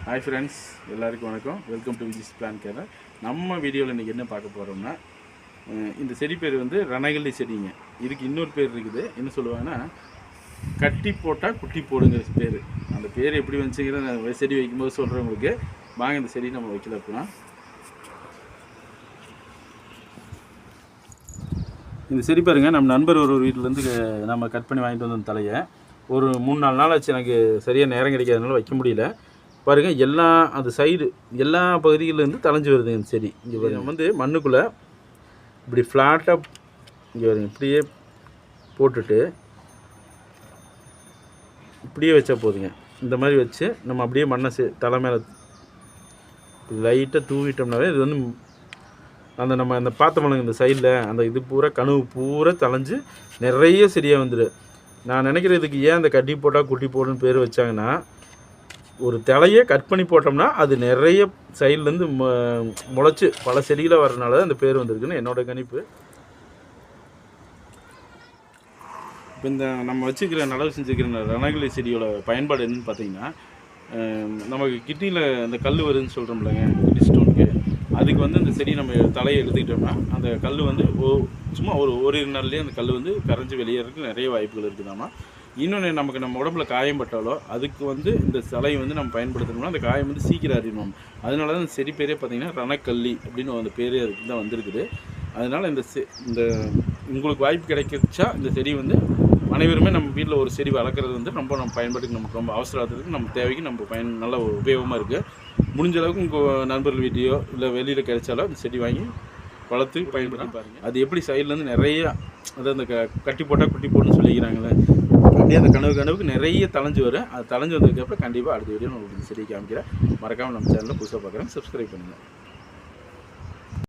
Hi friends, எல்லாருக்கும் வணக்கம். Welcome to Viji's plan Kerala. நம்ம வீடியோவில் இன்றைக்கி என்ன பார்க்க போகிறோம்னா, இந்த செடி பேர் வந்து ரணகல்லி செடிங்க. இதுக்கு இன்னொரு பேர் இருக்குது. என்ன சொல்லுவாங்கன்னா, கட்டி போட்டால் குட்டி போடுங்கிற பேர். அந்த பேர் எப்படி வந்துச்சுங்கிற செடி வைக்கும்போது சொல்கிறவங்களுக்கு வாங்க இந்த செடி நம்ம வைக்கல. அப்படின்னா இந்த செடி பாருங்கள், நம்ம நண்பர் ஒரு வீட்டிலேருந்து நம்ம கட் பண்ணி வாங்கிட்டு வந்த தலையை ஒரு 3-4 நாள் ஆச்சு. எனக்கு சரியாக நேரம் கிடைக்காதனால வைக்க முடியல. பாருங்கள், எல்லா அந்த சைடு எல்லா பகுதிகளிலேருந்து தளைஞ்சு வருது இந்த செடி. இங்கே பாருங்கள், நம்ம வந்து மண்ணுக்குள்ளே இப்படி ஃப்ளாட்டாக இங்கே வருங்க இப்படியே போட்டுட்டு இப்படியே வச்சா போதுங்க. இந்த மாதிரி வச்சு நம்ம அப்படியே மண்ணை தலை மேலே லைட்டாக தூவிட்டோம்னாவே இது வந்து அந்த நம்ம அந்த பார்த்தோம்லங்க இந்த சைடில் அந்த இது பூரா கனவு பூரா தளைஞ்சு நிறைய செடியாக வந்துடும். நான் நினைக்கிறதுக்கு ஏன் அந்த கட்டி போட்டால் குட்டி போடுன்னு பேர் வச்சாங்கன்னா, ஒரு தலையை கட் பண்ணி போட்டோம்னா அது நிறைய சைட்லேருந்து முளைச்சி பல செடிகளை வரனால தான் அந்த பேர் வந்திருக்குன்னு என்னோட கணிப்பு. இப்போ இந்த நம்ம வச்சுக்கிற நடவு செஞ்சுக்கிற ரணகல்லி செடியோட பயன்பாடு என்னன்னு பார்த்தீங்கன்னா, நமக்கு கிட்னியில் அந்த கல் வருதுன்னு சொல்கிறோம்லங்க, கிட்னி ஸ்டோனுக்கு, அதுக்கு வந்து அந்த செடி நம்ம தலையை எடுத்துக்கிட்டோம்னா அந்த கல் வந்து சும்மா ஒரு நாள்லேயே அந்த கல் வந்து கரைஞ்சி வெளியேறதுக்கு நிறைய வாய்ப்புகள் இருக்குதாம்மா. இன்னொன்று, நமக்கு நம்ம உடம்புல காயம் பட்டாலோ அதுக்கு வந்து இந்த தலையை வந்து நம்ம பயன்படுத்தணும்னா அந்த காயம் வந்து சீக்கிரம் அறியணும். அதனால தான் இந்த செடி பேரே பார்த்திங்கன்னா ரணகல்லி அப்படின்னு அந்த பேரே அதுக்கு தான் வந்திருக்குது. அதனால் இந்த உங்களுக்கு வாய்ப்பு கிடைக்கிச்சா இந்த செடி வந்து அனைவருமே நம்ம வீட்டில் ஒரு செடி வளர்க்குறது வந்து நம்ம பயன்பாட்டுக்கு நமக்கு ரொம்ப அவசரத்துக்கு நம்ம தேவைக்கு நம்ம நல்ல உபயோகமாக இருக்குது. முடிஞ்ச அளவுக்கு உங்கள் நண்பர்கள் வீட்டையோ இல்லை வெளியில் கிடைச்சாலோ அந்த செடி வாங்கி வளர்த்து பயன்படுத்தி பாருங்கள். அது எப்படி சைட்லேருந்து நிறையா அதாவது அந்த கட்டி போட்டால் குட்டி போட்டுன்னு சொல்லிக்கிறாங்களே, அப்படியே அந்த கனவுக்கு நிறைய தளைஞ்சு வரும். அது தளைஞ்சு வந்ததுக்கப்புறம் கண்டிப்பாக அடுத்த வீடியோ உங்களுக்கு செடி காமிக்கிறேன். மறக்காமல் நம்ம சேனலில் புதுசாக பார்க்குறேன், சப்ஸ்கிரைப் பண்ணுங்கள்.